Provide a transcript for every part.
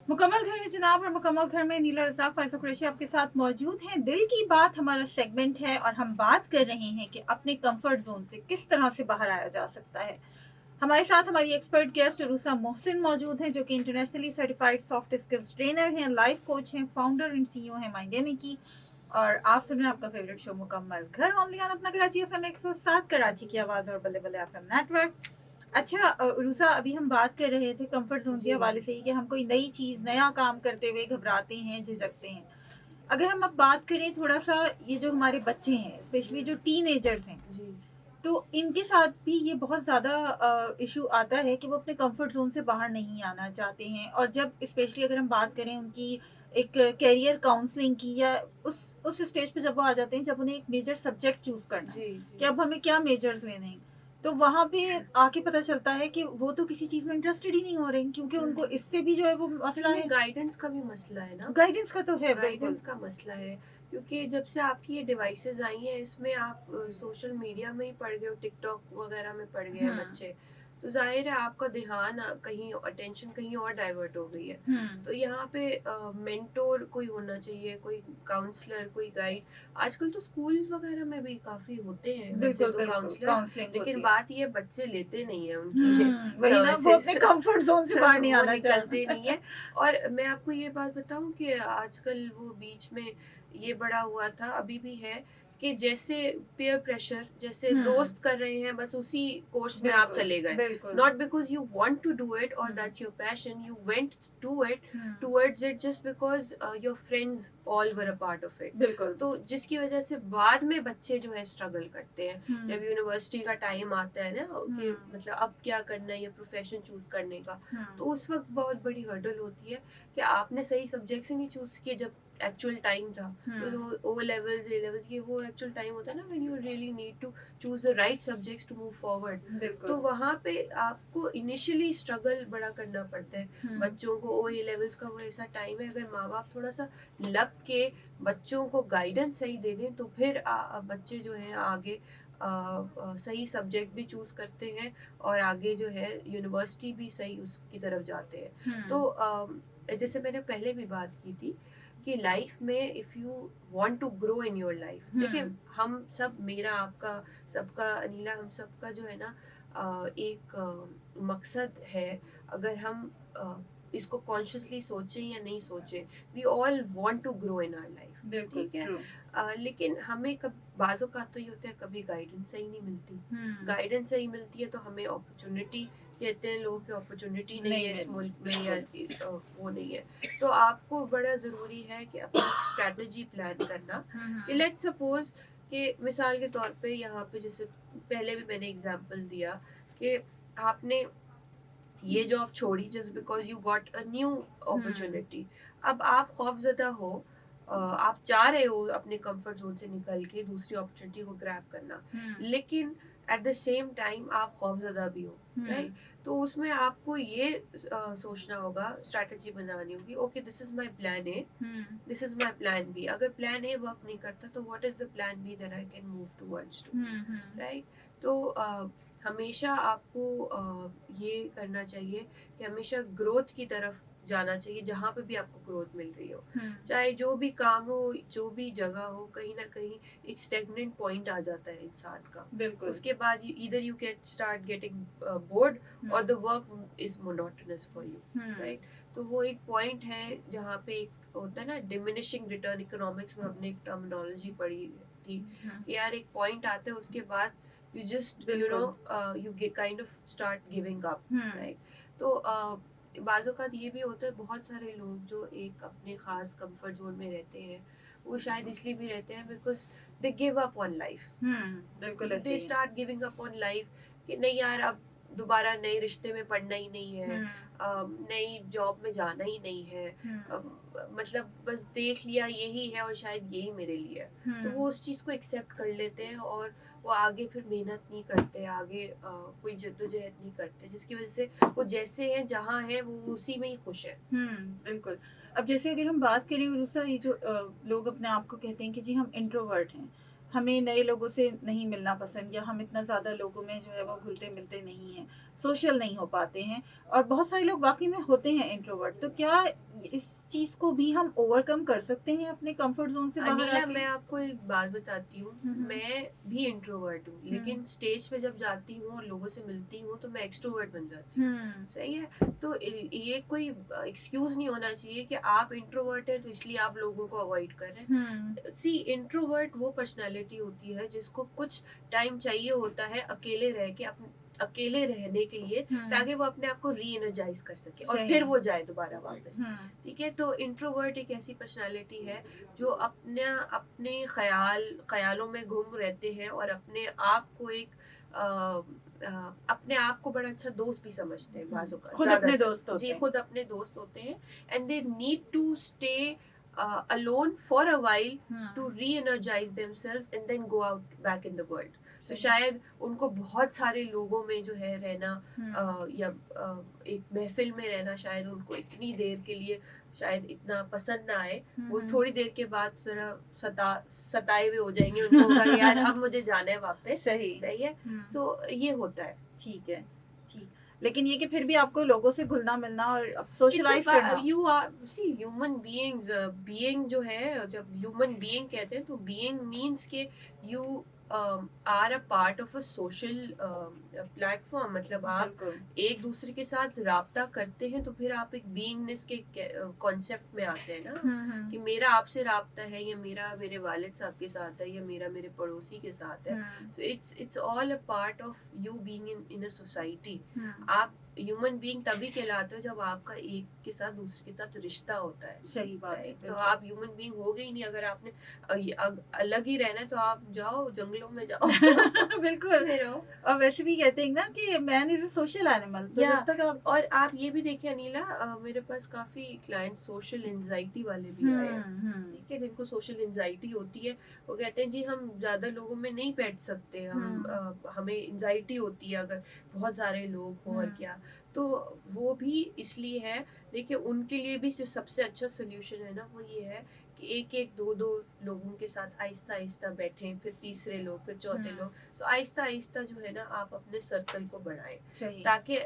मुकम्मल घर है जनाब, और मुकम्मल घर में नीला रज़ाक फ़ाइज़ कुरैशी आपके साथ मौजूद हैं। दिल की बात हमारा सेगमेंट है और हम बात कर रहे हैं कि अपने कंफर्ट ज़ोन से किस तरह से बाहर आया जा सकता है। हमारे साथ हमारी एक्सपर्ट गेस्ट रूसा मोहसिन मौजूद हैं, जो कि internationally certified soft skills trainer हैं, लाइफ कोच हैं, फाउंडर एंड सीईओ हैं माइंडेमी की। और आप सुन रहे हैं आपका फेवरेट शो मुकम्मल घर, ओनली ऑन अपना कराची एफएम 107, कराची की आवाज़ और बल्ले बल्ले एफएम नेटवर्क। अच्छा रूसा, अभी हम बात कर रहे थे कंफर्ट जोन के जी। हवाले से ही कि हम कोई नई चीज़, नया काम करते हुए घबराते हैं, झिझकते हैं। अगर हम अब बात करें थोड़ा सा, ये जो हमारे बच्चे हैं, स्पेशली जो टीनेजर्स हैं, जी। तो इनके साथ भी ये बहुत ज़्यादा इशू आता है कि वो अपने कंफर्ट जोन से बाहर नहीं आना चाहते हैं। और जब स्पेशली अगर हम बात करें उनकी एक कैरियर काउंसलिंग की, या उस स्टेज पे जब वो आ जाते हैं, जब उन्हें एक मेजर सब्जेक्ट चूज करना है जी। कि जी। अब हमें क्या मेजर्स लेने हैं, तो वहाँ पे आके पता चलता है कि वो तो किसी चीज़ में इंटरेस्टेड ही नहीं हो रहे हैं, क्योंकि उनको हम्म। इससे भी जो है वो असल मसला में है। गाइडेंस का भी मसला है ना। गाइडेंस का तो है बिल्कुल। गाइडेंस का मसला है, क्योंकि जब से आपकी ये डिवाइसेस आई हैं इसमें आप सोशल मीडिया में ही पड़ गए हो, टिकटॉक वगैरह में पड़ गए हैं हम्म। बच्चे। तो जाहिर है आपका ध्यान कहीं, अटेंशन कहीं और डाइवर्ट हो गई है। हम्म। तो यहाँ पे मेंटोर कोई होना चाहिए, कोई काउंसलर, कोई गाइड। आजकल तो स्कूल वगैरह में भी काफी होते हैं वैसे बिल्कुल तो बिल्कुल काउंसलर्स। काउंसलिंग लेकिन होती है। बात ये बच्चे लेते नहीं है उनकी वही ना, वो सर्विसेज अपने कंफर्ट जोन से बाहर नहीं वो आना निकलते चाहते। नहीं है। और मैं आपको ये बात बताऊं कि आजकल वो बीच में ये बड़ा हुआ था, अभी भी है, कि जैसे पीयर प्रेशर, जैसे हम्म। दोस्त कर रहे हैं बस उसी कोर्स में आप बिल्कुल चले गए। बिल्कुल। Not because you want to do it और hmm. That's your passion, you went to it, hmm. Towards it, just because your friends all were a part of it. बिल्कुल। तो जिसकी वजह से बाद में बच्चे जो है स्ट्रगल करते हैं। हम्म। जब यूनिवर्सिटी का टाइम आता है ना, कि हम्म। मतलब अब क्या करना है, ये प्रोफेशन चूज करने का, तो हम्म। उस वक्त बहुत बड़ी हर्डल होती है कि आपने सही सब्जेक्ट से नहीं चूज किए जब एक्चुअल टाइम था। हम्म। तो ओ लेवल्स, ए लेवल्स, ये वो एक्चुअल टाइम होता है ना, when you really need to choose the right subjects to move forward. तो बिल्कुल। वहाँ पे आपको इनिशियली स्ट्रगल बड़ा करना पड़ता है। हम्म। बच्चों को ओ ए लेवल्स का वो ऐसा टाइम है, अगर माँ बाप थोड़ा सा लग के बच्चों को गाइडेंस सही दे दें तो फिर बच्चे जो हैं आगे सही सब्जेक्ट भी चूज करते हैं और आगे जो है यूनिवर्सिटी भी सही उसकी तरफ जाते हैं। तो हम्म। जैसे मैंने पहले भी बात की थी कि लाइफ में if you want to grow in your life, देखिए हम्म। हम सब, मेरा आपका सबका, अनिला, हम सबका जो है ना एक मकसद है। अगर हम इसको कॉन्शियसली सोचें या नहीं सोचें, we all want to grow in our life. बिल्कुल ठीक है। ट्रू। लेकिन हमें बाजों का तो ये होता है, कभी गाइडेंस सही नहीं मिलती। हम्म। गाइडेंस सही मिलती है तो हमें अपॉर्चुनिटी, कहते हैं लोग कि अपॉर्चुनिटी नहीं नहीं है इस मिल। मुल्क में, या बिल्कुल। वो नहीं है। तो आपको बड़ा ज़रूरी है कि अपनी स्ट्रैटेजी प्लान करना। कि हम्म। लेट्स सपोज कि मिसाल के तौर पे यहाँ पे, जैसे पहले भी मैंने एग्जांपल दिया कि आपने ये जॉब छोड़ी just because you got a new hmm. Opportunity. अब आप खौफजदा हो, आप चाह रहे हो अपने कंफर्ट जोन से निकल के दूसरी अपॉर्चुनिटी को ग्रैब करना, हम्म। लेकिन एट द सेम टाइम आप खौफजदा भी हो, हम्म। राइट। तो उसमें आपको ये सोचना होगा, स्ट्रैटेजी बनानी होगी, okay this is my plan A, hmm. This is my plan B. अगर प्लान ए वर्क नहीं करता तो what is the plan B that I can move towards to, hmm. Right. तो हमेशा आपको ये करना चाहिए कि हमेशा ग्रोथ की तरफ जाना चाहिए, जहाँ पे भी आपको ग्रोथ मिल रही हो। हम्म। चाहे जो भी काम हो, जो भी जगह हो, कहीं ना कहीं एक स्टेगनेंट पॉइंट आ जाता है इंसान का। बिल्कुल। उसके बाद either you can start getting bored और hmm. The work is monotonous for you, hmm. Right. तो वो एक पॉइंट है जहाँ पे एक होता है ना, डिमिनिशिंग रिटर्न, इकोनॉमिक्स में हमने एक टर्मिनोलॉजी पढ़ी थी हम्म। कि यार एक पॉइंट आता है उसके बाद you just बिल्कुल। you get kind of start giving up, hmm. right। तो बाज़ों का ये भी होता है, बहुत सारे लोग जो एक अपने खास कंफर्ट जोन में रहते हैं, वो शायद इसलिए भी रहते हैं because they give up on life. बिल्कुल ऐसे दे ही है। Start giving up on life कि नहीं यार, अब दोबारा नए रिश्ते में पड़ना ही नहीं है, हम्म। नई जॉब में जाना ही नहीं है। हम्म। मतलब बस देख लिया यही है और शायद यही मेरे लिए है। तो हम्म। वो उस चीज़ को एक्सेप्ट कर लेते हैं और वो आगे फिर मेहनत नहीं करते, आगे कोई जद्दोजहद नहीं करते, जिसकी वजह से वो जैसे हैं, जहाँ हैं, वो उसी में ही खुश है। बिल्कुल। अब जैसे अगर हम बात करें उषा, ये जो लोग अपने आप को कहते हैं कि जी हम इंट्रोवर्ट हैं, हमें नए लोगों से नहीं मिलना पसंद, या हम इतना ज़्यादा लोगों में जो है वो घुलते मिलते नहीं हैं, सोशल नहीं हो पाते हैं, और बहुत सारे लोग वाकई में होते हैं इंट्रोवर्ट, तो क्या इस चीज को भी हम ओवरकम कर सकते हैं अपने कंफर्ट जोन से बाहर अनिला, आके? मैं आपको एक बात बताती हूँ। मैं भी इंट्रोवर्ट हूँ, लेकिन स्टेज पे जब जाती हूँ और लोगों से मिलती हूँ तो मैं एक्सट्रोवर्ट बन जाती हूँ। सही है। तो ये कोई एक्सक्यूज नहीं होना चाहिए कि आप इंट्रोवर्ट है तो इसलिए आप लोगों को अवॉइड कर रहे हैं। सी, इंट्रोवर्ट वो पर्सनालिटी होती है जिसको कुछ टाइम चाहिए होता है अकेले रह के, अकेले रहने के लिए, ताकि वो अपने आप को री एनर्जाइज कर सके और सही। फिर वो जाए दोबारा वापस। ठीक है। तो इंट्रोवर्ट एक ऐसी पर्सनालिटी है जो अपने ख्यालों में गुम रहते हैं और अपने आप को एक अपने आप को बड़ा अच्छा दोस्त भी समझते हैं बाजू का, खुद अपने दोस्त होते जी हैं। खुद अपने दोस्त होते हैं। And they need to stay alone for a while to re-energize themselves and then go out back in the world. तो शायद उनको बहुत सारे लोगों में जो है रहना या एक महफिल में रहना शायद उनको इतनी देर के लिए शायद इतना पसंद ना आए। वो थोड़ी देर के बाद जरा सताए हुए हो जाएंगे, उनको होगा कि यार अब मुझे जाना है वापस। सही है। सो ये होता है। ठीक है, ठीक। लेकिन ये कि फिर भी आपको लोगों से घुलना मिलना और सोशलाइज करना। You are see human beings, being जो है, जब ह्यूमन बीइंग कहते हैं तो बीइंग मीन्स के you are a part of a social platform. मतलब आप एक दूसरे के साथ राब्ता करते हैं तो फिर आप एक बीइंगनेस के कॉन्सेप्ट में आते हैं ना, कि मेरा आपसे राब्ता है, या मेरा मेरे वालिद साहब के साथ है, या मेरा मेरे पड़ोसी के साथ है। So it's all a part of you being in a society. आप ह्यूमन बीइंग तभी कहलाते हो जब आपका एक के साथ दूसरे के साथ रिश्ता होता है। सही बात है। तो आप ह्यूमन बीइंग हो गए ही नहीं अगर आपने अलग ही रहना है। तो आप जाओ जंगलों में जाओ। बिल्कुल। और वैसे भी कहते हैं ना कि man is a social animal. तो जब तक आप और आप ये भी देखिए अनिला, मेरे पास काफी क्लाइंट सोशल एंजाइटी वाले भी आए हैं, ठीक है, जिनको सोशल एंजाइटी होती है। वो कहते हैं जी हम ज्यादा लोगों में नहीं बैठ सकते, हम हमें एंजाइटी होती है अगर बहुत सारे लोग हो। और क्या, तो वो भी इसलिए है। देखिए उनके लिए भी जो सबसे अच्छा सोल्यूशन है ना, वो ये है कि एक एक दो दो लोगों के साथ आहिस्ता आहिस्ता बैठें, फिर तीसरे लोग, फिर चौथे लोग। तो आहिस्ता आहिस्ता जो है ना आप अपने सर्कल को बढ़ाएं, ताकि,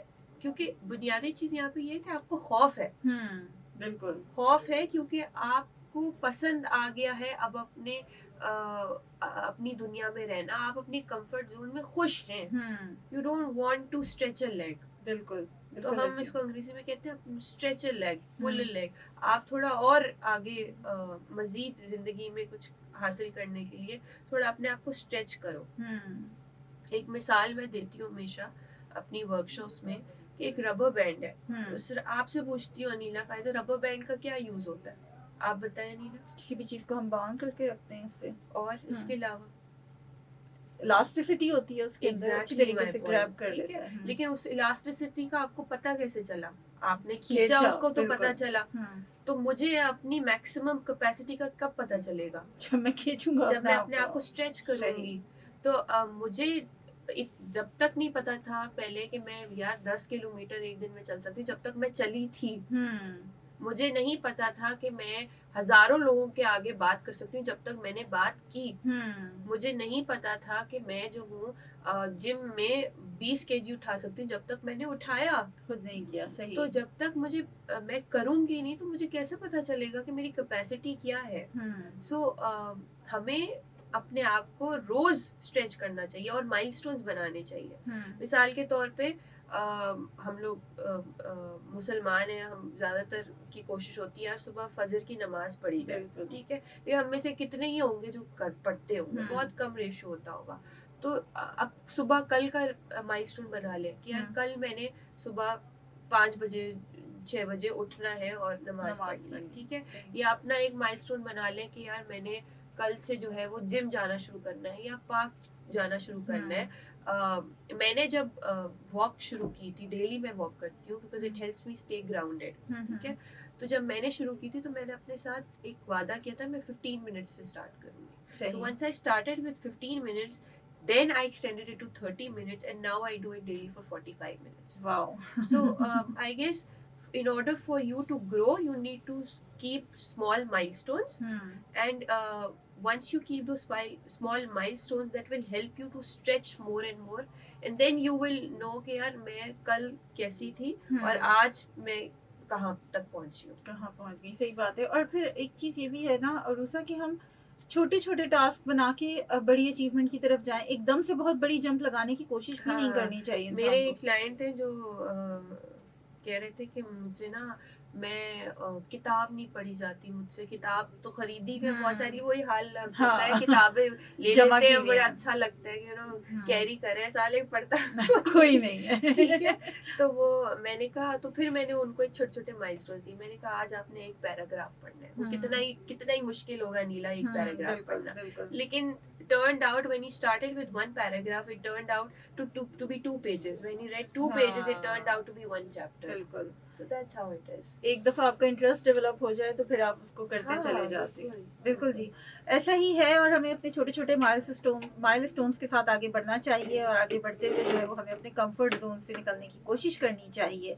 क्योंकि बुनियादी चीज यहाँ पे ये है कि आपको खौफ है। बिल्कुल खौफ है क्योंकि आपको पसंद आ गया है अब अपनी दुनिया में रहना, आप अपनी कंफर्ट जोन में खुश हैं। You don't want to stretch a leg. बिल्कुल। तो हम इसको अंग्रेजी में कहते हैं stretch a leg, pull a leg. आप थोड़ा और आगे मजीद जिंदगी में कुछ हासिल करने के लिए थोड़ा अपने आप को स्ट्रेच करो। एक मिसाल मैं देती हूँ हमेशा अपनी वर्कशॉप्स में कि एक रबर बैंड है। आपसे पूछती हूँ अनिला फायदा, रबर बैंड का क्या यूज होता है? आप बताएं अनिला। किसी भी चीज को हम बाउंड करके रखते हैं उससे, और इसके अलावा इलास्टिसिटी होती है उसके अंदर, अच्छी तरीके से ग्रैब कर लेता है। लेकिन उस इलास्टिसिटी का आपको पता कैसे चला? आपने खींचा उसको तो पता चला। तो मुझे अपनी मैक्सिमम कैपेसिटी का कब पता चलेगा? जब मैं खींचूंगा, जब मैं अपने आप को स्ट्रेच करूंगी। तो मुझे जब तक नहीं पता था पहले कि मैं यार 10 किलोमीटर एक दिन में चल सकती हूँ, जब तक मैं चली थी। मुझे नहीं पता था कि मैं हजारों लोगों के आगे बात कर सकती हूँ जब तक मैंने बात की। मुझे नहीं पता था कि मैं जो हूँ जिम में 20 केजी उठा सकती हूँ जब तक मैंने उठाया खुद नहीं किया। सही। तो जब तक मुझे मैं करूंगी नहीं तो मुझे कैसे पता चलेगा कि मेरी कैपेसिटी क्या है? सो हमें अपने आप को रोज स्ट्रेच करना चाहिए और माइलस्टोन्स बनाने चाहिए। मिसाल के तौर पे हम लोग मुसलमान हैं, हम ज्यादातर की कोशिश होती है यार सुबह फजर की नमाज पढ़ी जाए, ठीक है। ये हम में से कितने ही होंगे जो पढ़ते होंगे, बहुत कम रेशो होता होगा। तो अब सुबह कल का माइलस्टोन बना ले कि यार कल मैंने सुबह 5 बजे 6 बजे उठना है और नमाज पढ़नी है, ठीक है। या अपना एक माइलस्टोन बना ले कि यार मैंने कल से जो है वो जिम जाना शुरू करना है या पार्क जाना शुरू करना है। मैंने जब वॉक शुरू की थी, डेली मैं वॉक करती हूँ because it helps me stay grounded, ठीक है। तो जब मैंने शुरू की थी तो मैंने अपने साथ एक वादा किया था मैं 15 मिनट्स से स्टार्ट करूंगी। So once I started with 15 minutes, then I extended it to 30 minutes and now I do it daily for 45 minutes. Wow. So I guess in order for you to grow you need to keep small milestones. And once you keep those small milestones that will help you to stretch more and more, and then you will know कि यार मैं कल कैसी थी और आज मैं कहाँ तक पहुंची हूँ। कहाँ पहुंच गई, सही बात है। और फिर एक चीज ये भी है ना अरूसा कि हम छोटे छोटे टास्क बना के बड़ी अचीवमेंट की तरफ जाएं, एकदम से बहुत बड़ी जंप लगाने की कोशिश भी नहीं हाँ, करनी चाहिए मेरे इंसान को। क्लाइंट हैं जो कह रहे थे कि मुझसे ना मैं किताब नहीं पढ़ी जाती मुझसे, किताब तो खरीदी है बहुत सारी, वही हाल अब चल रहा है, हाँ किताबें ले जमा लेते की हैं, हुई बड़ा है। अच्छा लगता है हम्म, कैरी करें, साले पढ़ता कोई नहीं है। ठीक है। तो वो मैंने कहा, तो फिर मैंने उनको एक छोटे छोटे माइलस्टोन दी, मैंने कहा आज आपने एक पैराग्राफ पढ़ना है, वो कितना ही मुश्किल होगा नीला एक पैराग्राफ बिल्कुल पढ़ना, बिल्कुल। लेकिन turned out when he started with one paragraph, it turned out to be 2 pages. When he read 2 pages, it turned out to be 1 chapter. बिल्कुल। So that's how it is. एक दफा आपका इंटरेस्ट डेवलप हो जाए तो फिर आप उसको करते हाँ, चले जाते हैं। बिल्कुल बिल्कुल जी, ऐसा ही है। और हमें अपने छोटे छोटे माइलस्टोन्स के साथ आगे बढ़ना चाहिए, और आगे बढ़ते हुए जो है वो हमें अपने कंफर्ट जोन से निकलने की कोशिश करनी चाहिए।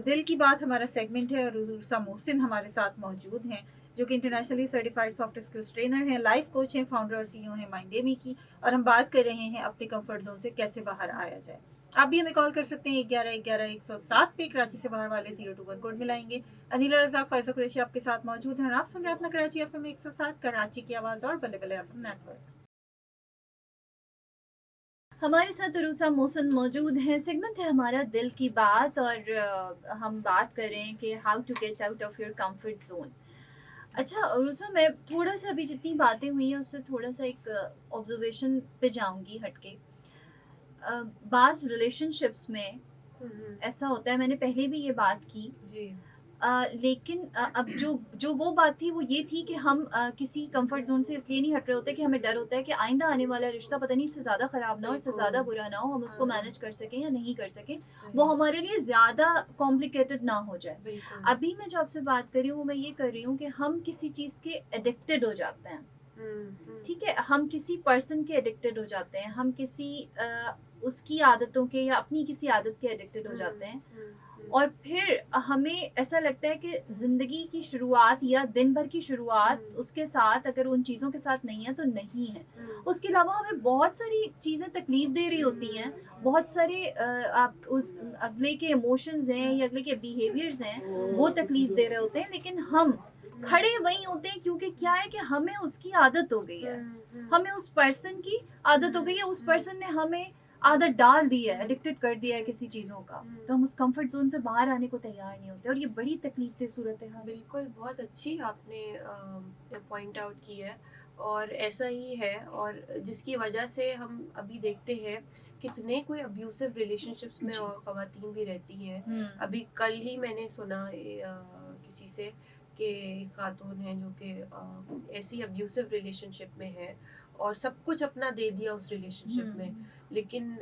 दिल की बात हमारा सेगमेंट है, और उर्सा मोहसिन हमारे साथ मौजूद हैं, जो कि internationally certified soft skills trainer हैं, लाइफ कोच हैं, फाउंडर और सीईओ हैं माइंडेमी की। और हम बात कर रहे हैं अपने कंफर्ट जोन से कैसे बाहर आया जाए। आप भी हमें कॉल कर सकते हैं 1111-107 पे, कराची से बाहर वाले 021 कोड मिलाएंगे। अनिला रज़ाक, फैज़ा कुरैशी आपके साथ मौजूद हैं, और आप सुन रहे हैं अपना कराची एफएम 107, कराची की आवाज़ और बल्ले बल्ले एफएम नेटवर्क। हमारे साथ अरूसा मोहसिन मौजूद हैं। सेगमेंट है हमारा दिल की बात, और हम बात कर रहे हैं कि how to get out of your comfort zone. अच्छा अरूसा, मैं थोड़ा सा अभी जितनी बातें हुई हैं उससे थोड़ा सा एक ऑब्जर्वेशन पे जाऊंगी हटके। बाज़ रिलेशनशिप्स में ऐसा होता है, मैंने पहले भी ये बात की जी। लेकिन अब जो वो बात थी वो ये थी कि हम किसी कंफर्ट जोन से इसलिए नहीं हट रहे होते कि हमें डर होता है कि आइंदा आने वाला रिश्ता पता नहीं इससे ज़्यादा ख़राब ना हो, इससे ज़्यादा बुरा ना हो, हम उसको मैनेज कर सकें या नहीं कर सकें, वो हमारे लिए ज़्यादा कॉम्प्लिकेटेड ना हो जाए। अभी मैं जो आपसे बात कर रही हूँ वो मैं ये कर रही हूँ कि हम किसी चीज़ के एडिक्टेड हो जाते हैं, ठीक है, हम किसी पर्सन के एडिक्टेड हो जाते हैं, हम किसी उसकी आदतों के या अपनी किसी आदत के एडिक्टेड हो जाते हैं, और फिर हमें ऐसा लगता है कि ज़िंदगी की शुरुआत या दिन भर की शुरुआत उसके साथ अगर उन चीज़ों के साथ नहीं है तो नहीं है। उसके अलावा हमें बहुत सारी चीज़ें तकलीफ दे रही होती हैं, बहुत सारे अगले के इमोशंस हैं या अगले के बिहेवियर्स हैं वो तकलीफ दे रहे होते हैं, लेकिन हम खड़े वहीं होते हैं क्योंकि क्या है कि हमें उसकी आदत हो गई है, हमें उस पर्सन की आदत हो गई है, उस पर्सन ने हमें आदत डाल दी है, एडिक्टेड कर दिया है किसी चीज़ों का, तो हम उस कंफर्ट जोन से बाहर आने को तैयार नहीं होते, और ये बड़ी तकलीफ दे सूरत है। बिल्कुल, बहुत अच्छी आपने पॉइंट आउट की है, और ऐसा ही है, और जिसकी वजह से हम अभी देखते हैं कितने कोई अब्यूसिव रिलेशनशिप्स में और ख़वातीन भी रहती हैं। अभी कल ही मैंने सुना किसी से कि खातून है जो कि ऐसी अब्यूसिव रिलेशनशिप में है और सब कुछ अपना दे दिया उस रिलेशनशिप में, लेकिन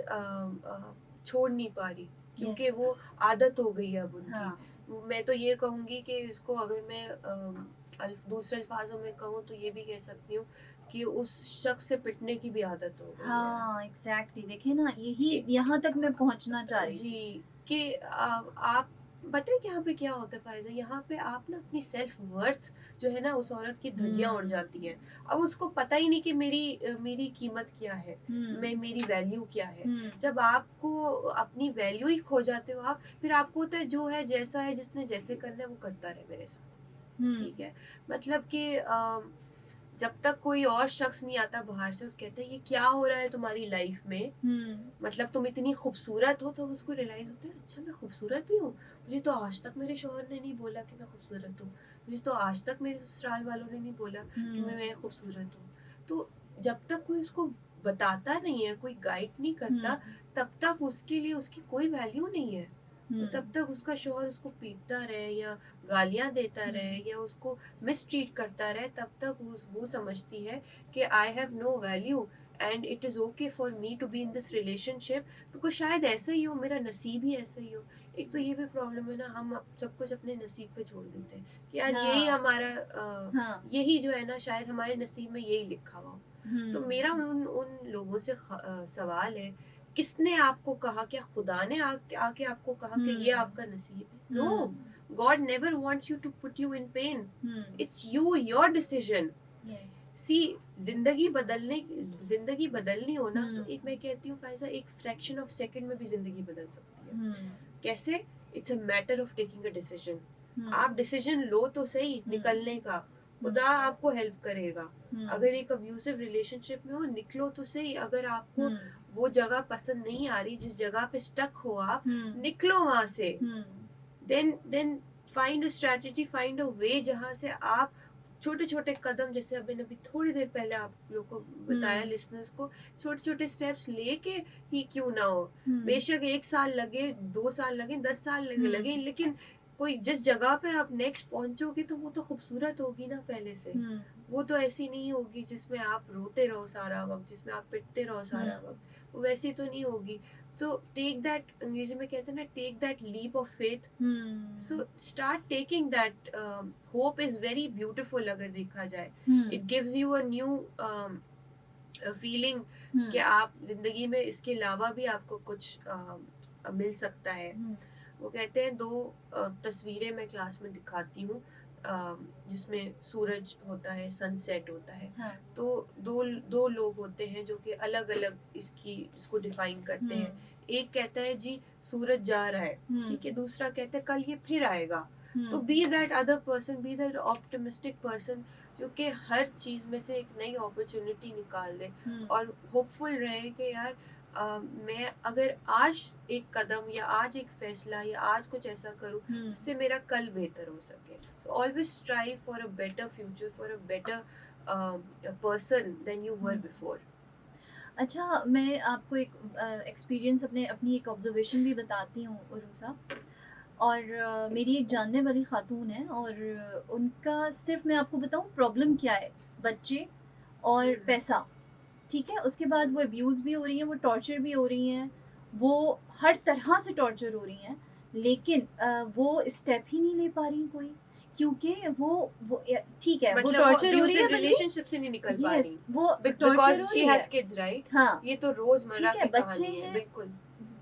छोड़ नहीं पा रही क्योंकि वो आदत हो गई है अब उनकी। मैं तो ये कहूँगी कि इसको अगर मैं दूसरे अल्फाजों में कहूँ तो ये भी कह सकती हूँ कि उस शख्स से पिटने की भी आदत हो गई है। एग्जैक्टली, देखिए ना, यही यहाँ तक मैं पहुँचना चाह रही जी, कि आप बताए कि यहाँ पे क्या होता है फायदा, यहाँ पे आप ना अपनी सेल्फ वर्थ जो है ना उस औरत की धज्जियाँ उड़ जाती हैं। अब उसको पता ही नहीं कि मेरी कीमत क्या है, मेरी वैल्यू क्या है। जब आपको अपनी वैल्यू ही खो जाते हो आप, फिर आपको होता है जो है जैसा है, जिसने जैसे करना है वो करता रहे मेरे साथ, ठीक है। मतलब कि जब तक कोई और शख्स नहीं आता बाहर से और कहता है ये क्या हो रहा है तुम्हारी लाइफ में, मतलब तुम इतनी खूबसूरत हो, तो उसको रियलाइज होता है अच्छा मैं खूबसूरत भी हूँ, मुझे तो आज तक मेरे शौहर ने नहीं बोला कि मैं खूबसूरत हूँ, मुझे तो आज तक मेरे ससुराल वालों ने नहीं बोला कि मैं खूबसूरत हूँ। तो जब तक कोई उसको बताता नहीं है, कोई गाइड नहीं करता, तब तक उसके लिए उसकी कोई वैल्यू नहीं है। तब तक उसका शौहर उसको पीटता रहे या गालियां देता रहे या उसको मिसट्रीट करता रहे, तब तक वो समझती है कि I have no value and it is okay for me to be in this relationship, because शायद ऐसा ही हो, मेरा नसीब ही ऐसा ही हो। एक तो ये भी प्रॉब्लम है ना, हम सब कुछ अपने नसीब पे छोड़ देते हैं कि यार यही हमारा यही जो है ना शायद हमारे नसीब में यही लिखा हुआ हो। तो मेरा उन लोगों से सवाल है, किसने आपको कहा, क्या खुदा ने आके आपको कहा कि ये आपका नसीब है? No, God never wants you to put you in pain, it's you, your decision. See, जिंदगी बदलनी हो ना, तो एक मैं कहती हूँ फायजा, एक फ्रैक्शन ऑफ सेकंड में भी जिंदगी बदल सकती है। कैसे? It's a matter of taking a decision. Hmm, आप डिसीजन लो तो सही निकलने का, खुदा आपको हेल्प करेगा। अगर एक अब्यूसिव रिलेशनशिप में हो, निकलो तो सही। अगर आपको वो जगह पसंद नहीं आ रही, जिस जगह पे स्टक हो आप, निकलो वहां से। Then find a strategy, find a way जहां से आप छोटे छोटे कदम, जैसे अभी थोड़ी देर पहले आप लोग को बताया लिसनर्स को, छोटे छोटे स्टेप्स लेके ही क्यों ना हो, बेशक 1 साल लगे, 2 साल लगे, 10 साल लगे, लेकिन कोई जिस जगह पे आप नेक्स्ट पहुंचोगे तो वो तो खूबसूरत होगी ना पहले से। वो तो ऐसी नहीं होगी जिसमें आप रोते रहो सारा वक्त, जिसमें आप पिटते रहो सारा वक्त, वो वैसी तो नहीं होगी। तो टेक दैट, अंग्रेजी में कहते हैं ना, take that leap of faith. So start taking that. Hope is very beautiful अगर देखा जाए। It gives you a new feeling कि आप जिंदगी में इसके अलावा भी आपको कुछ मिल सकता है। वो कहते हैं 2 तस्वीरें मैं क्लास में दिखाती हूँ, जिसमें सूरज होता है, सनसेट होता है। तो दो लोग होते हैं जो कि अलग अलग इसको डिफाइन करते हैं। एक कहता है जी सूरज जा रहा है, ठीक है, दूसरा कहता है कल ये फिर आएगा। तो be that other person, be that optimistic person जो कि हर चीज में से एक नई अपॉर्चुनिटी निकाल दे और होपफुल रहे कि यार मैं अगर आज एक कदम या आज एक फैसला या आज कुछ ऐसा करूं जिससे मेरा कल बेहतर हो सके। So always strive for a better future, for a better person then you were before. अच्छा, मैं आपको एक एक्सपीरियंस अपनी एक ऑब्जर्वेशन भी बताती हूँ उरूसा। और मेरी एक जानने वाली खातून है और उनका सिर्फ मैं आपको बताऊँ प्रॉब्लम क्या है, बच्चे और पैसा, ठीक है। उसके बाद वो अब्यूज़ भी हो रही हैं, वो टॉर्चर भी हो रही हैं, वो हर तरह से टॉर्चर हो रही हैं, लेकिन वो स्टेप ही नहीं ले पा रही कोई, क्योंकि वो ठीक है, वो मतलब टॉर्चर हो रही है, रिलेशनशिप से नहीं निकल पा यस रही, वो टॉर्चर बिकॉज़ हो शी रही है। Has kids, right? हाँ, ये तो रोजमर्रा ठीक है, की बच्चे कहानी है। हैं, बिल्कुल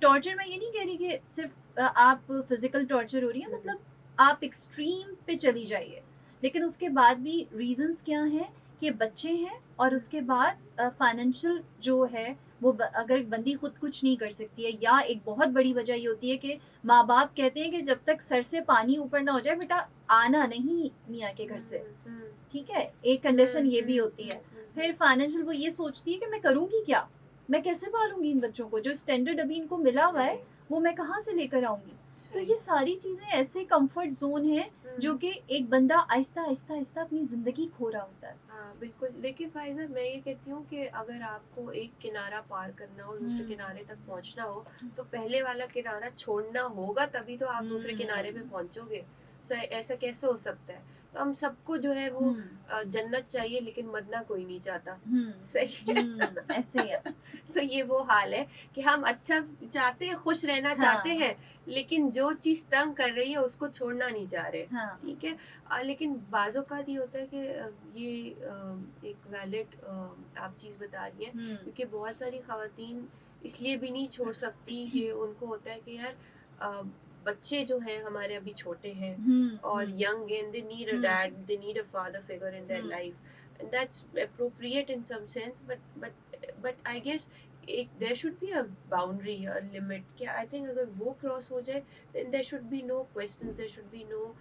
टॉर्चर मैं ये नहीं कह रही कि सिर्फ आप फिजिकल टॉर्चर हो रही है, मतलब आप एक्सट्रीम पे चली जाइए, लेकिन उसके बाद भी रीजंस क्या हैं कि बच्चे हैं और उसके बाद फाइनेंशियल जो है वो अगर बंदी खुद कुछ नहीं कर सकती है, या एक बहुत बड़ी वजह ये होती है कि माँ बाप कहते हैं कि जब तक सर से पानी ऊपर ना हो जाए बेटा आना नहीं मियाँ के घर से, ठीक है, एक कंडीशन ये भी होती है। फिर फाइनेंशियल वो ये सोचती है कि मैं करूँगी क्या, मैं कैसे पालूंगी इन बच्चों को, जो स्टैंडर्ड अभी इनको मिला हुआ है वो मैं कहाँ से लेकर आऊंगी। तो ये सारी चीजें ऐसे कंफर्ट जोन है जो कि एक बंदा आहिस्ता आहिस्ता आहिस्ता अपनी जिंदगी खो रहा होता है। हाँ बिल्कुल। लेकिन फाइजा मैं ये कहती हूँ कि अगर आपको एक किनारा पार करना और दूसरे किनारे तक पहुँचना हो तो पहले वाला किनारा छोड़ना होगा, तभी तो आप दूसरे किनारे पे पहुँचोगे। ऐसा कैसे हो सकता है? तो हम सबको जो है वो जन्नत चाहिए, लेकिन मरना कोई नहीं चाहता, सही है? ऐसे है। तो ये वो हाल है कि हम अच्छा चाहते हैं, खुश रहना चाहते हैं, लेकिन जो चीज तंग कर रही है उसको छोड़ना नहीं चाह रहे, ठीक है। लेकिन बाजों का ये होता है कि ये एक वैलिड आप चीज बता रही हैं, क्योंकि बहुत सारी खवातीन इसलिए भी नहीं छोड़ सकती कि उनको होता है कि यार बच्चे जो हैं हमारे अभी छोटे हैं और young and they need a dad, they need a father figure in their life, and that's appropriate in some sense, but I guess एक there should be a boundary, a limit, कि I think अगर वो cross हो जाए then there should be no questions, there should be no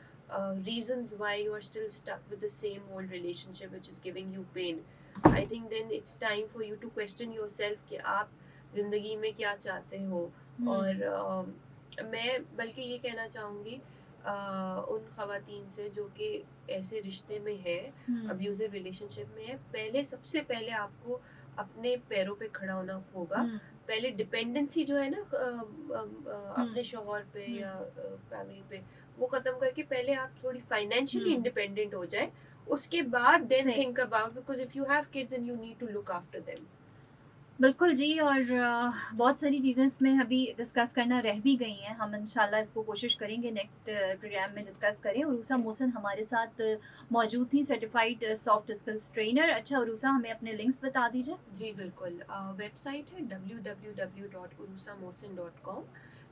reasons why you are still stuck with the same old relationship which is giving you pain. I think then it's time for you to question yourself कि आप जिंदगी में क्या चाहते हो। और मैं बल्कि ये कहना चाहूँगी उन खवातीन से जो कि ऐसे रिश्ते में है, अब्यूजिव रिलेशनशिप में है, सबसे पहले आपको अपने पैरों पे खड़ा होना होगा। पहले डिपेंडेंसी जो है ना अपने शौहर पे या फैमिली पे, वो खत्म करके पहले आप थोड़ी फाइनेंशियली इंडिपेंडेंट हो जाए, उसके बाद then think about, because if you have kids and you need to look after them. बिल्कुल जी। और बहुत सारी चीज़ें इसमें अभी डिस्कस करना रह भी गई हैं, हम इंशाल्लाह इसको कोशिश करेंगे नेक्स्ट प्रोग्राम में डिस्कस करें। उरूसा मोहसिन हमारे साथ मौजूद थी, सर्टिफाइड सॉफ्ट स्किल्स ट्रेनर। अच्छा उरूसा, हमें अपने लिंक्स बता दीजिए। जी बिल्कुल, वेबसाइट है www.urusamohsin.com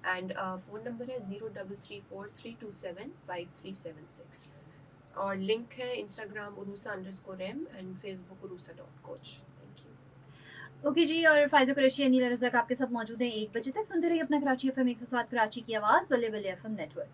एंड फ़ोन नंबर है 0334327537 और लिंक है Instagram urusa_m and Facebook urusa.coach। Okay ji, और फाइज़ा कुरैशी, अनीला रज़ाक आपके साथ मौजूद हैं 1 बजे तक। सुनते रहिए अपना कराची एफएम 107 कराची की आवाज़, बल्ले बल्ले एफएम नेटवर्क।